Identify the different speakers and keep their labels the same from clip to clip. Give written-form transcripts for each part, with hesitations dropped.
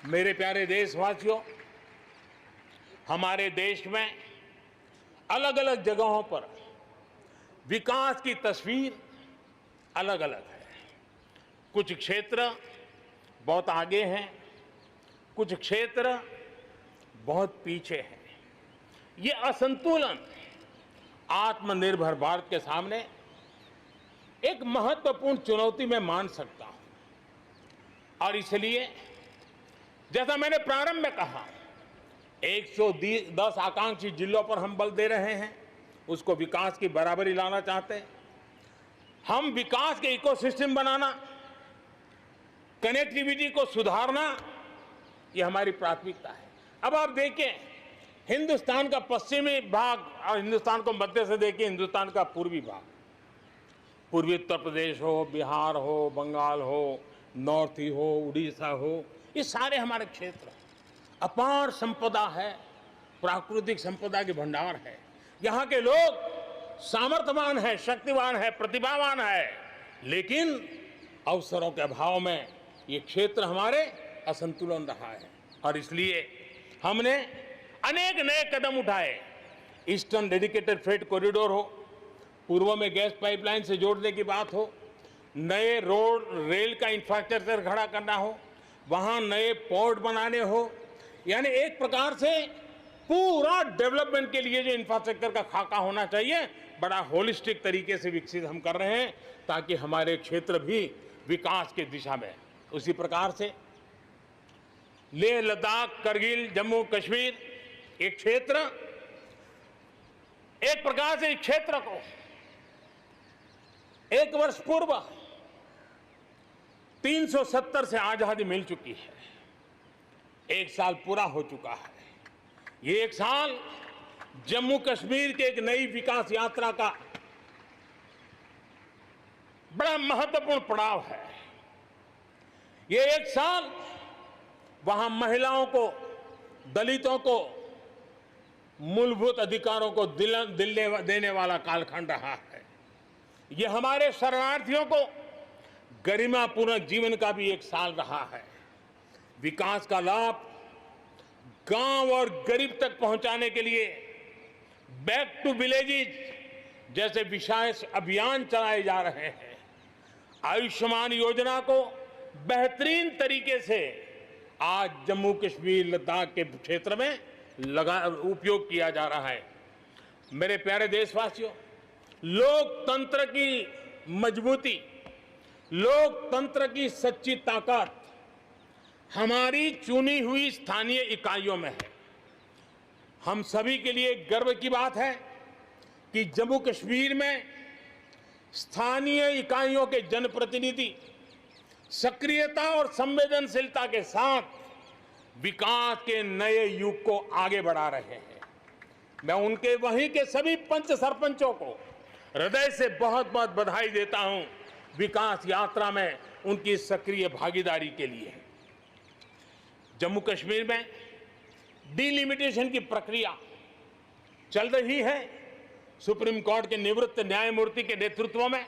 Speaker 1: मेरे प्यारे देशवासियों, हमारे देश में अलग अलग जगहों पर विकास की तस्वीर अलग अलग है। कुछ क्षेत्र बहुत आगे हैं, कुछ क्षेत्र बहुत पीछे हैं। ये असंतुलन आत्मनिर्भर भारत के सामने एक महत्वपूर्ण चुनौती मैं मान सकता हूं। और इसलिए जैसा मैंने प्रारंभ में कहा, 110 आकांक्षी जिलों पर हम बल दे रहे हैं, उसको विकास की बराबरी लाना चाहते हैं। हम विकास के इकोसिस्टम बनाना, कनेक्टिविटी को सुधारना, ये हमारी प्राथमिकता है। अब आप देखें, हिंदुस्तान का पश्चिमी भाग और हिंदुस्तान को मध्य से देखिए, हिंदुस्तान का पूर्वी भाग, पूर्वी उत्तर प्रदेश हो, बिहार हो, बंगाल हो, नॉर्थ ही हो, उड़ीसा हो, ये सारे हमारे क्षेत्र अपार संपदा है, प्राकृतिक संपदा के भंडार है। यहाँ के लोग सामर्थ्यवान है, शक्तिवान है, प्रतिभावान है, लेकिन अवसरों के अभाव में ये क्षेत्र हमारे असंतुलन रहा है। और इसलिए हमने अनेक नए कदम उठाए। ईस्टर्न डेडिकेटेड फ्रेट कॉरिडोर हो, पूर्व में गैस पाइपलाइन से जोड़ने की बात हो, नए रोड रेल का इंफ्रास्ट्रक्चर खड़ा करना हो, वहाँ नए पोर्ट बनाने हो, यानी एक प्रकार से पूरा डेवलपमेंट के लिए जो इंफ्रास्ट्रक्चर का खाका होना चाहिए, बड़ा होलिस्टिक तरीके से विकसित हम कर रहे हैं, ताकि हमारे क्षेत्र भी विकास की दिशा में। उसी प्रकार से लेह लद्दाख, करगिल, जम्मू कश्मीर, एक क्षेत्र, एक प्रकार से इस क्षेत्र को 1 वर्ष पूर्व 370 से आजादी मिल चुकी है। 1 साल पूरा हो चुका है। ये 1 साल जम्मू कश्मीर के एक नई विकास यात्रा का बड़ा महत्वपूर्ण पड़ाव है। ये 1 साल वहां महिलाओं को, दलितों को मूलभूत अधिकारों को देने वाला कालखंड रहा है। ये हमारे शरणार्थियों को गरिमापूर्ण जीवन का भी 1 साल रहा है। विकास का लाभ गांव और गरीब तक पहुंचाने के लिए बैक टू विलेजेस जैसे विशेष अभियान चलाए जा रहे हैं। आयुष्मान योजना को बेहतरीन तरीके से आज जम्मू कश्मीर, लद्दाख के क्षेत्र में उपयोग किया जा रहा है। मेरे प्यारे देशवासियों, लोकतंत्र की मजबूती, लोकतंत्र की सच्ची ताकत हमारी चुनी हुई स्थानीय इकाइयों में है। हम सभी के लिए गर्व की बात है कि जम्मू कश्मीर में स्थानीय इकाइयों के जनप्रतिनिधि सक्रियता और संवेदनशीलता के साथ विकास के नए युग को आगे बढ़ा रहे हैं। मैं उनके वहीं के सभी पंच सरपंचों को हृदय से बहुत बहुत बधाई देता हूं, विकास यात्रा में उनकी सक्रिय भागीदारी के लिए। जम्मू कश्मीर में डिलिमिटेशन की प्रक्रिया चल रही है। सुप्रीम कोर्ट के निवृत्त न्यायमूर्ति के नेतृत्व में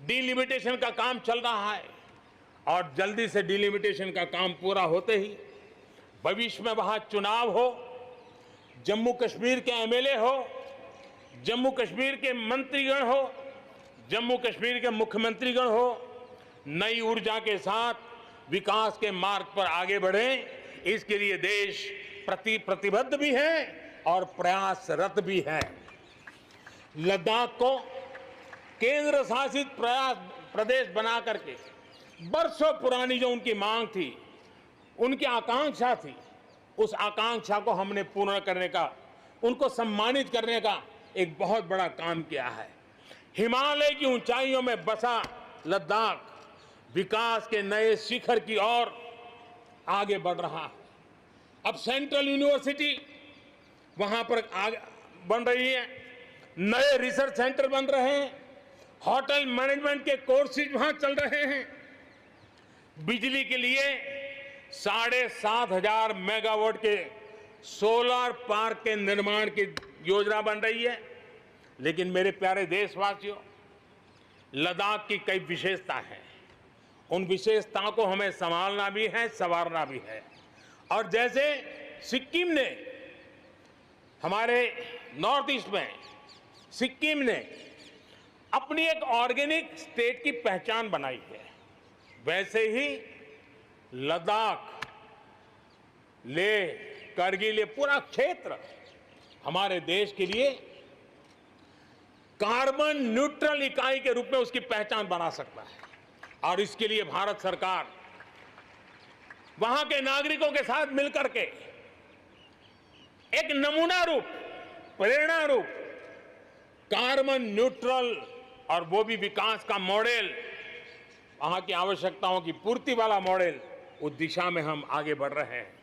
Speaker 1: डिलिमिटेशन का काम चल रहा है और जल्दी से डिलिमिटेशन का काम पूरा होते ही भविष्य में वहां चुनाव हो, जम्मू कश्मीर के एमएलए हो, जम्मू कश्मीर के मंत्रीगण हो, जम्मू कश्मीर के मुख्यमंत्रीगण हो, नई ऊर्जा के साथ विकास के मार्ग पर आगे बढ़े। इसके लिए देश प्रतिबद्ध भी है और प्रयासरत भी है। लद्दाख को केंद्र शासित प्रदेश बना करके बरसों पुरानी जो उनकी मांग थी, उनकी आकांक्षा थी, उस आकांक्षा को हमने पूर्ण करने का, उनको सम्मानित करने का एक बहुत बड़ा काम किया है। हिमालय की ऊंचाइयों में बसा लद्दाख विकास के नए शिखर की ओर आगे बढ़ रहा है। अब सेंट्रल यूनिवर्सिटी वहां पर बन रही है, नए रिसर्च सेंटर बन रहे हैं, होटल मैनेजमेंट के कोर्सेज वहां चल रहे हैं। बिजली के लिए 7,500 मेगावाट के सोलर पार्क के निर्माण की योजना बन रही है। लेकिन मेरे प्यारे देशवासियों, लद्दाख की कई विशेषता है उन विशेषताओं को हमें संभालना भी है, संवारना भी है। और जैसे सिक्किम ने, हमारे नॉर्थ ईस्ट में सिक्किम ने अपनी एक ऑर्गेनिक स्टेट की पहचान बनाई है, वैसे ही लद्दाख, लेह, करगिल, ये पूरा क्षेत्र हमारे देश के लिए कार्बन न्यूट्रल इकाई के रूप में उसकी पहचान बना सकता है। और इसके लिए भारत सरकार वहां के नागरिकों के साथ मिलकर के एक नमूना रूप, प्रेरणा रूप कार्बन न्यूट्रल और वो भी विकास का मॉडल, वहां की आवश्यकताओं की पूर्ति वाला मॉडल, उस दिशा में हम आगे बढ़ रहे हैं।